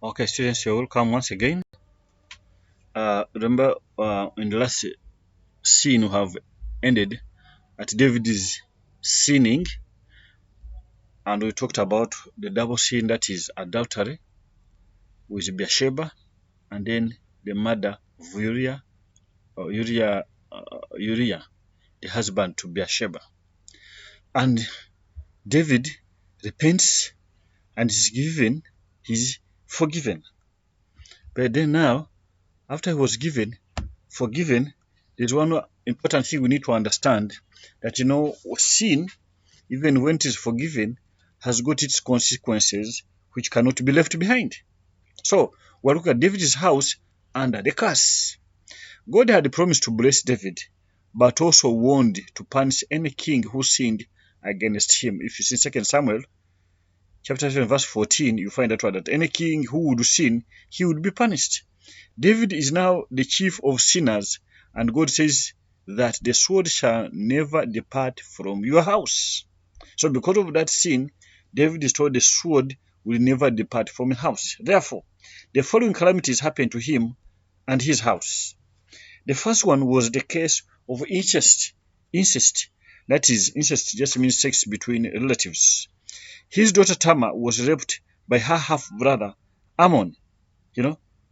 Okay, students, you're welcome once again. Remember, in the last scene, we have ended at David's sinning, and we talked about the double sin, that is adultery with Bathsheba, and then the murder of Uriah, the husband to Bathsheba. And David repents and he's forgiven. But then now, after he was forgiven, there's one important thing we need to understand, that sin, even when it is forgiven, has got its consequences which cannot be left behind. So we're looking at David's house under the curse. God had promised to bless David, but also warned to punish any king who sinned against him. If you see 2 Samuel chapter 7 verse 14, you find that any king who would sin, he would be punished. David is now the chief of sinners, and God says that the sword shall never depart from your house. So because of that sin, David is told the sword will never depart from his house. Therefore, the following calamities happened to him and his house. The first one was the case of incest. That is, incest just means sex between relatives. His daughter Tamar was raped by her half-brother Ammon.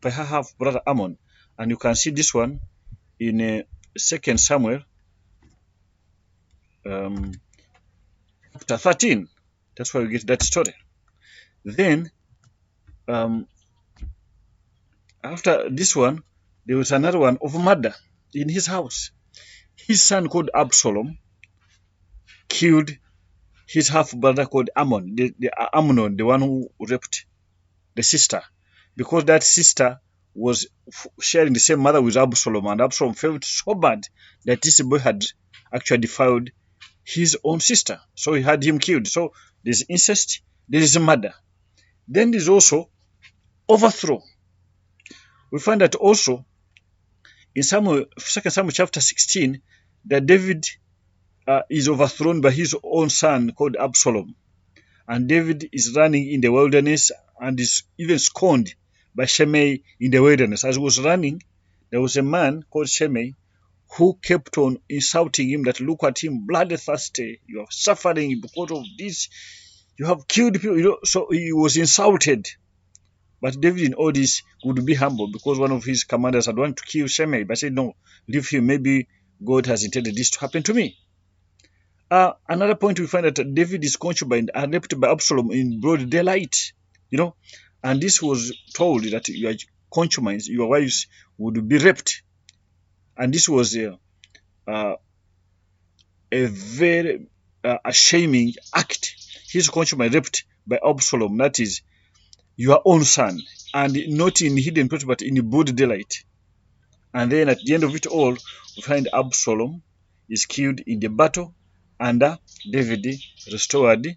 By her half-brother Ammon. And you can see this one in 2 Samuel chapter 13. That's where we get that story. Then, after this one, there was another one of murder in his house. His son called Absalom killed his half-brother called Ammon, Amnon, the one who raped the sister, because that sister was sharing the same mother with Absalom, and Absalom felt so bad that this boy had actually defiled his own sister, so he had him killed. So there's incest, there is murder. Then there's also overthrow. We find that also in 2 Samuel chapter 16, that David is overthrown by his own son called Absalom. And David is running in the wilderness and is even scorned by Shimei in the wilderness. As he was running, there was a man called Shimei who kept on insulting him, that look at him, bloodthirsty, you are suffering because of this, you have killed people. So he was insulted. But David in all this would be humble, because one of his commanders had wanted to kill Shimei, but said, no, leave him, maybe God has intended this to happen to me. Another point, we find that David is concubine and raped by Absalom in broad daylight, and this was told that your concubines, your wives, would be raped, and this was a very shaming act. His concubine raped by Absalom, that is your own son, and not in hidden place, but in broad daylight. And then at the end of it all, we find Absalom is killed in the battle, and David restored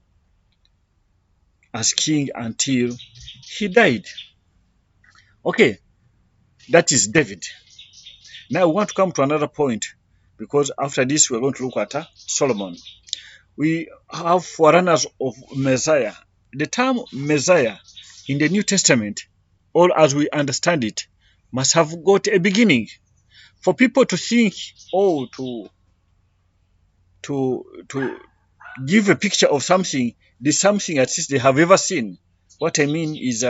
as king until he died. Okay, that is David. Now we want to come to another point, because after this we're going to look at Solomon. We have forerunners of Messiah. The term Messiah in the New Testament, or as we understand it, must have got a beginning. For people to think, to give a picture of something, the something at least they have ever seen. What I mean is,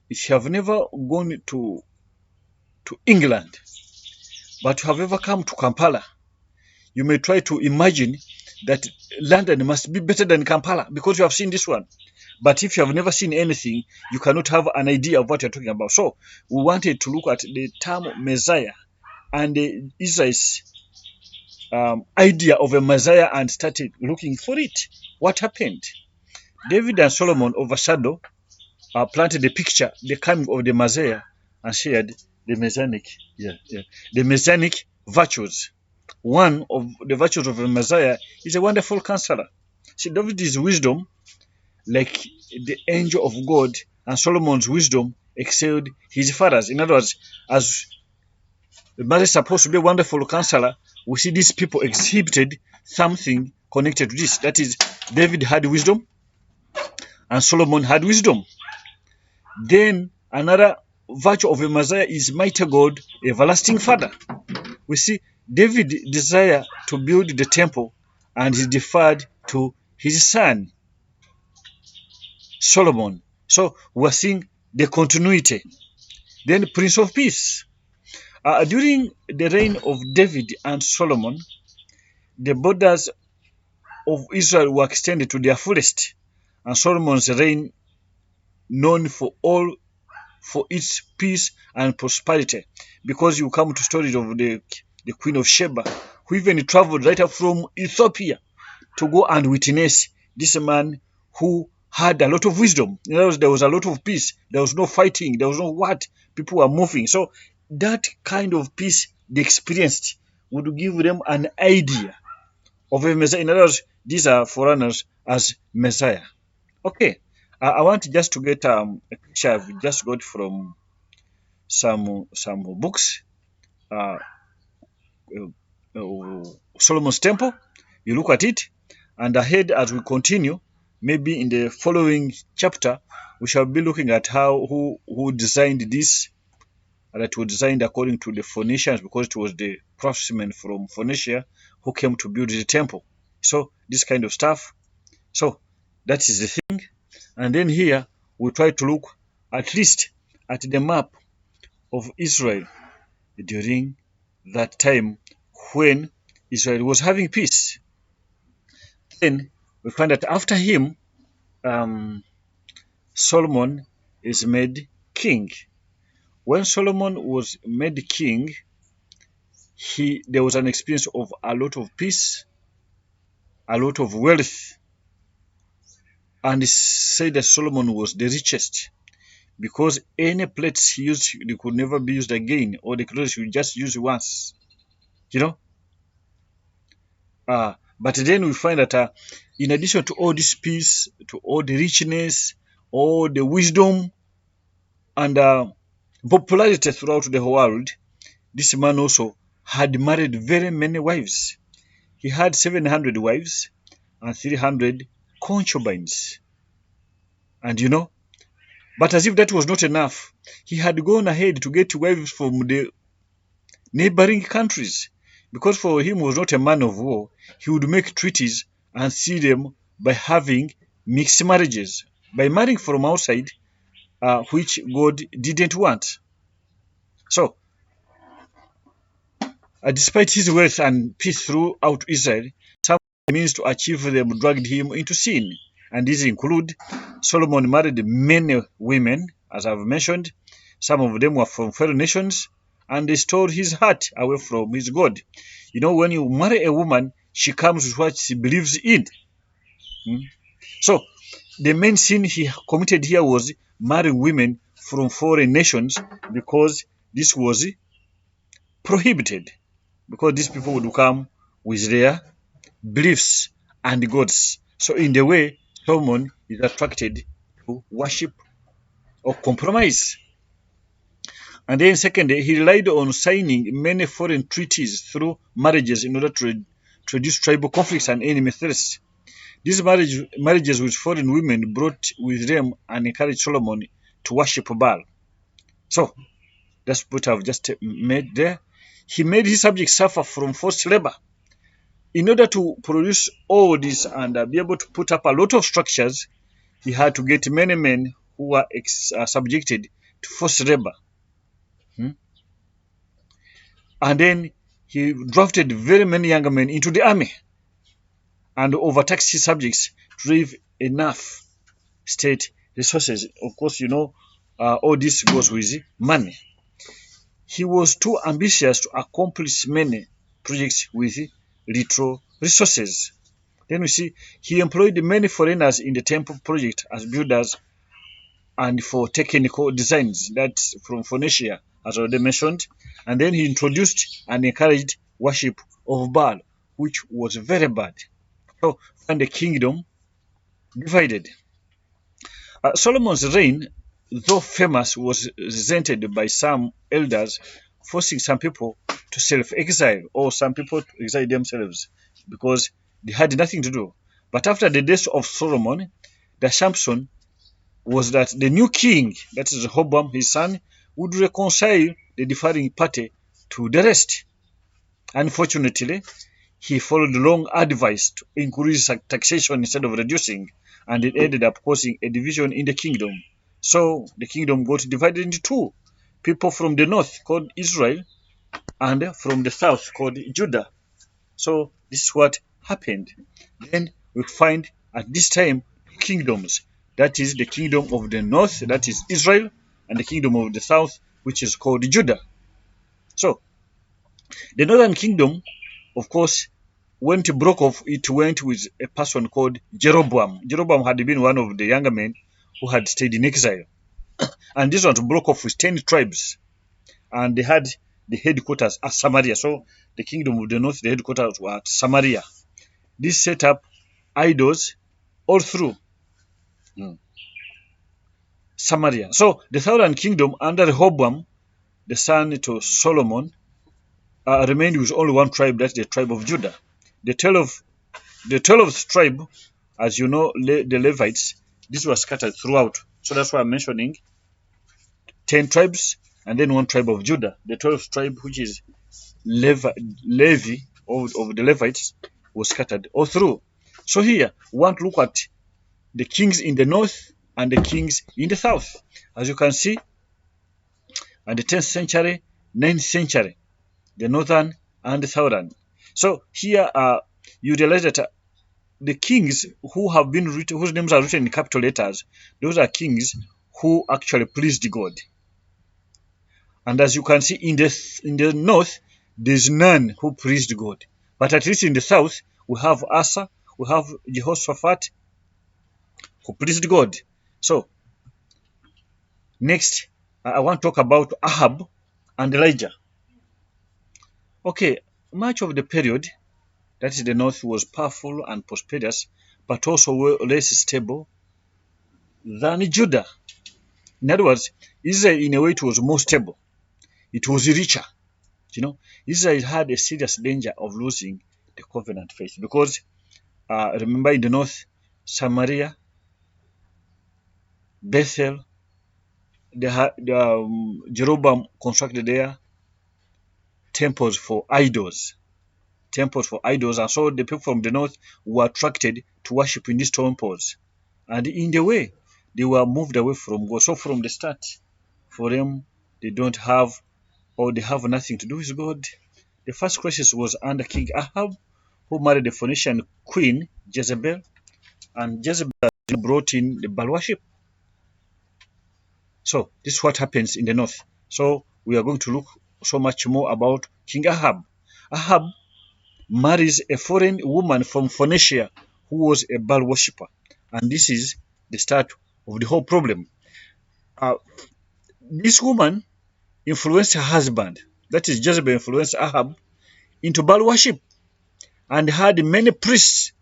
if you have never gone to England, but you have ever come to Kampala, you may try to imagine that London must be better than Kampala because you have seen this one. But if you have never seen anything, you cannot have an idea of what you're talking about. So we wanted to look at the term Messiah and Israel's idea of a Messiah, and started looking for it. What happened? David and Solomon planted the picture, the coming of the Messiah, and shared the messianic virtues. One of the virtues of a Messiah is a wonderful counselor. See, David's wisdom, like the angel of God, and Solomon's wisdom excelled his father's. In other words, as the Messiah is supposed to be a wonderful counselor, we see these people exhibited something connected to this. That is, David had wisdom and Solomon had wisdom. Then Another virtue of a Messiah is mighty God, everlasting Father. We see David desire to build the temple and he deferred to his son Solomon. So we're seeing the continuity. Then Prince of Peace. During the reign of David and Solomon, the borders of Israel were extended to their fullest, and Solomon's reign known for its peace and prosperity. Because you come to stories of the Queen of Sheba, who even traveled right up from Ethiopia to go and witness this man who had a lot of wisdom. In other words, there was a lot of peace. There was no fighting. There was no what. People were moving. So that kind of peace they experienced would give them an idea of a Messiah. In other words, these are foreigners as Messiah. Okay. I want just to get a picture I've just got from some books. Uh, Solomon's Temple. You look at it, and ahead as we continue, maybe in the following chapter, we shall be looking at how who designed this, that was designed according to the Phoenicians, because it was the craftsmen from Phoenicia who came to build the temple. So this kind of stuff. So that is the thing. And then here we try to look at least at the map of Israel during that time when Israel was having peace. Then we find that after him, Solomon is made king. When Solomon was made king, there was an experience of a lot of peace, a lot of wealth, and it said that Solomon was the richest because any plates he used they could never be used again, or the clothes you just use once. You know. But then we find that in addition to all this peace, to all the richness, all the wisdom, and popularity throughout the world, this man also had married very many wives. He had 700 wives and 300 concubines. And but as if that was not enough, he had gone ahead to get wives from the neighboring countries. Because for him was not a man of war, he would make treaties and see them by having mixed marriages, by marrying from outside, which God didn't want. So, despite his wealth and peace throughout Israel, some means to achieve them dragged him into sin. And these include Solomon married many women, as I've mentioned. Some of them were from foreign nations, and they stole his heart away from his God. When you marry a woman, she comes with what she believes in. So, the main sin he committed here was marrying women from foreign nations, because this was prohibited. Because these people would come with their beliefs and gods. So, in the way, Solomon is attracted to worship or compromise. And then, secondly, he relied on signing many foreign treaties through marriages in order to reduce tribal conflicts and enemy threats. These marriages with foreign women brought with them and encouraged Solomon to worship Baal. So, that's what I've just made there. He made his subjects suffer from forced labor. In order to produce all this and be able to put up a lot of structures, he had to get many men who were subjected to forced labor. And then he drafted very many young men into the army and overtaxed his subjects to leave enough state resources. Of course, all this goes with money. He was too ambitious to accomplish many projects with little resources. Then we see he employed many foreigners in the temple project as builders and for technical designs. That's from Phoenicia, as already mentioned. And then he introduced and encouraged worship of Baal, which was very bad. So, and the kingdom divided. Solomon's reign, though famous, was resented by some elders, forcing some people to self-exile or some people to exile themselves because they had nothing to do. But after the death of Solomon, the Samson was that the new king, that is Rehoboam, his son, would reconcile the differing party to the rest. Unfortunately, he followed the wrong advice to increase taxation instead of reducing, and it ended up causing a division in the kingdom. So the kingdom got divided into two: people from the north called Israel, and from the south called Judah. So this is what happened. Then we find at this time kingdoms. That is the kingdom of the north, that is Israel, and the kingdom of the south, which is called Judah. So the northern kingdom, of course, when it broke off, it went with a person called Jeroboam. Jeroboam had been one of the younger men who had stayed in exile. And this one broke off with 10 tribes. And they had the headquarters at Samaria. So the kingdom of the north, the headquarters were at Samaria. This set up idols all through Samaria. So the southern kingdom under Rehoboam, the son to Solomon, remained with only one tribe, that's the tribe of Judah. The 12th tribe, as you know, the Levites, these were scattered throughout. So that's why I'm mentioning 10 tribes and then one tribe of Judah. The 12th tribe, which is Levi of the Levites, was scattered all through. So here, we want to look at the kings in the north and the kings in the south. As you can see, at the 10th century, 9th century, the northern and the southern. So here you realize that the kings who have been written, whose names are written in capital letters, those are kings who actually pleased God. And as you can see in the north, there's none who pleased God. But at least in the south, we have Asa, we have Jehoshaphat, who pleased God. So next, I want to talk about Ahab and Elijah. Okay, much of the period, that is the north, was powerful and prosperous, but also less stable than Judah. In other words, Israel, in a way, it was more stable. It was richer. Israel had a serious danger of losing the covenant faith because remember, in the north, Samaria, Bethel, Jeroboam constructed there temples for idols. And so the people from the north were attracted to worship in these temples. And in the way, they were moved away from God. So from the start, for them, they don't have, or they have nothing to do with God. The first crisis was under King Ahab, who married the Phoenician queen Jezebel, and Jezebel brought in the Baal worship. So this is what happens in the north. So we are going to look so much more about King Ahab. Ahab marries a foreign woman from Phoenicia who was a Baal worshipper, and this is the start of the whole problem. This woman influenced her husband, that is Jezebel influenced Ahab, into Baal worship and had many priests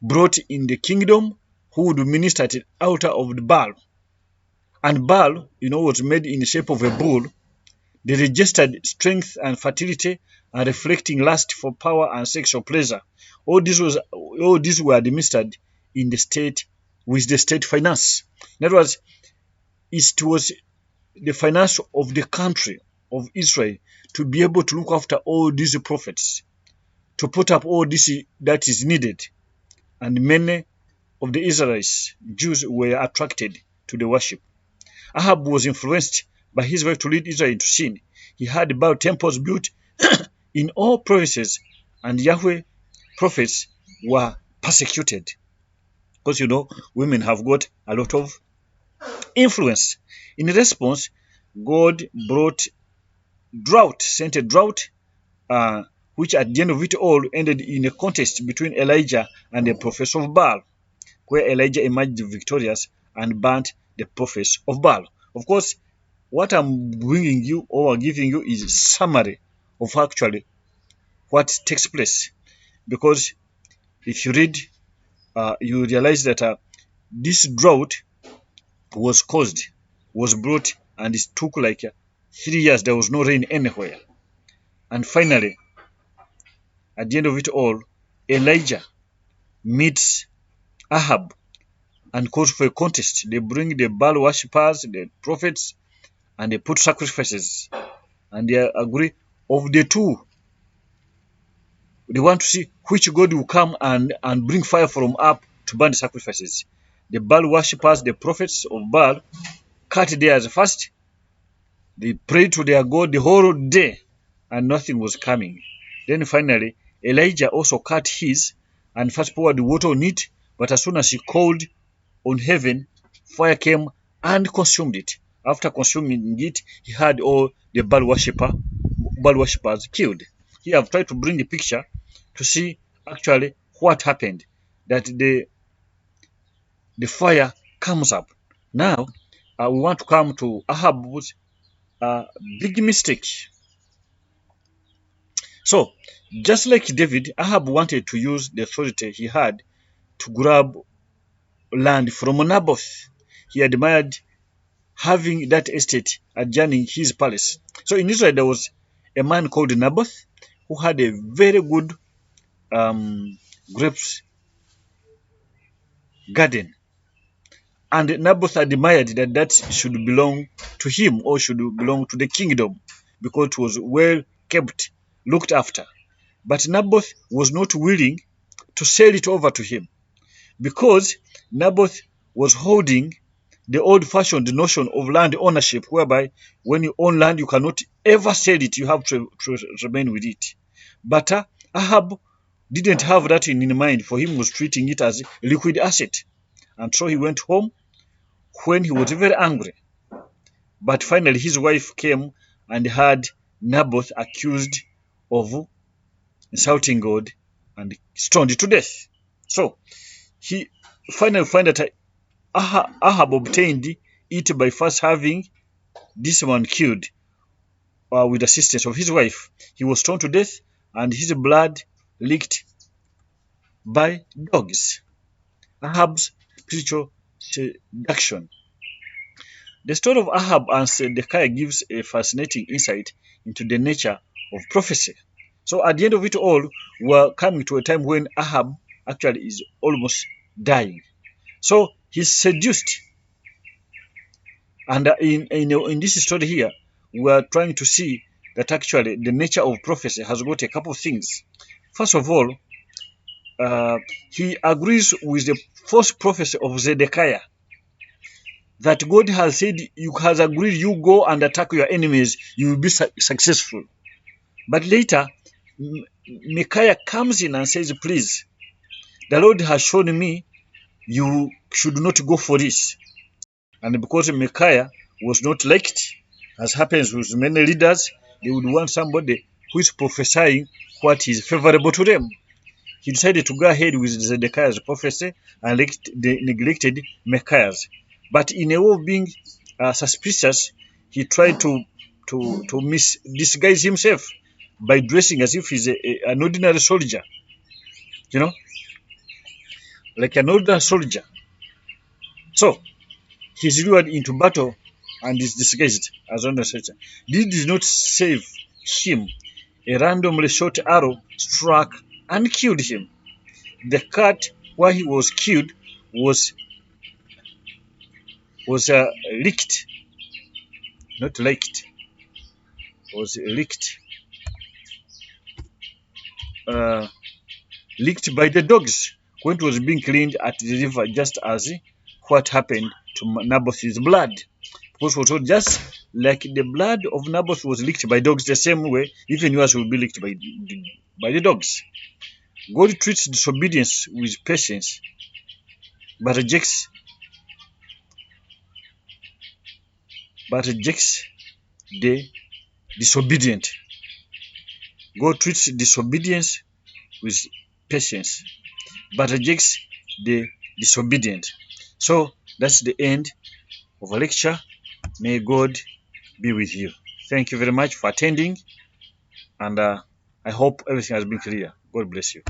brought in the kingdom who would minister at the altar of the Baal. And Baal, was made in the shape of a bull. They registered strength and fertility and reflecting lust for power and sexual pleasure. All these were administered in the state with the state finance. In other words, it was the finance of the country of Israel to be able to look after all these prophets, to put up all this that is needed. And many of the Israelites, Jews, were attracted to the worship. Ahab was influenced by his wife to lead Israel into sin. He had Baal temples built in all provinces, and Yahweh prophets were persecuted. Because women have got a lot of influence. In response, God sent a drought, which at the end of it all ended in a contest between Elijah and the prophets of Baal, where Elijah emerged victorious and burnt the prophets of Baal. Of course, what I'm bringing you or giving you is a summary of actually what takes place. Because if you read, you realize that this drought was brought, and it took like 3 years. There was no rain anywhere. And finally, at the end of it all, Elijah meets Ahab and calls for a contest. They bring the Baal worshippers, the prophets, and they put sacrifices. And they agree of the two. They want to see which god will come and bring fire from up to burn the sacrifices. The Baal worshippers, the prophets of Baal, cut theirs first. They prayed to their God the whole day, and nothing was coming. Then finally, Elijah also cut his and first poured water on it, but as soon as he called on heaven, fire came and consumed it. After consuming it, he had all the Baal worshippers killed. Here I've tried to bring the picture to see actually what happened, that the fire comes up. Now, we want to come to Ahab's big mistake. So, just like David, Ahab wanted to use the authority he had to grab land from Naboth. He admired having that estate adjoining his palace. So in Israel, there was a man called Naboth who had a very good grapes garden. And Naboth admired that should belong to him or should belong to the kingdom because it was well kept, looked after. But Naboth was not willing to sell it over to him because Naboth was holding the old-fashioned notion of land ownership, whereby when you own land, you cannot ever sell it. You have to remain with it. But Ahab didn't have that in mind. For him, he was treating it as a liquid asset. And so he went home when he was very angry. But finally, his wife came and had Naboth accused of insulting God and stoned to death. So he finally found that Ahab obtained it by first having this man killed with assistance of his wife. He was stoned to death and his blood leaked by dogs. Ahab's spiritual seduction. The story of Ahab and Zedekiah gives a fascinating insight into the nature of prophecy. So at the end of it all, we're coming to a time when Ahab actually is almost dying. So he's seduced. And in this story here, we're trying to see that actually the nature of prophecy has got a couple of things. First of all, he agrees with the false prophecy of Zedekiah that God has said, you has agreed, you go and attack your enemies, you will be successful. But later, Micaiah comes in and says, please, the Lord has shown me you should not go for this. And because Micaiah was not liked, as happens with many leaders, they would want somebody who is prophesying what is favorable to them. He decided to go ahead with Zedekiah's prophecy and neglected Micaiah's. But in a way of being suspicious, he tried to disguise himself by dressing as if he's an ordinary soldier, like an ordinary soldier. So he's lured into battle and is disguised as an ordinary soldier. This did not save him. A randomly shot arrow struck and killed him. The cut where he was killed was licked, not liked, was licked, licked by the dogs when it was being cleaned at the river, just as what happened to Naboth's blood. Because was just like the blood of Naboth was licked by dogs, the same way even yours will be licked by the dogs. God treats disobedience with patience, but rejects the disobedient. God treats disobedience with patience, but rejects the disobedient. So that's the end of a lecture. May God be with you. Thank you very much for attending, and I hope everything has been clear. God bless you.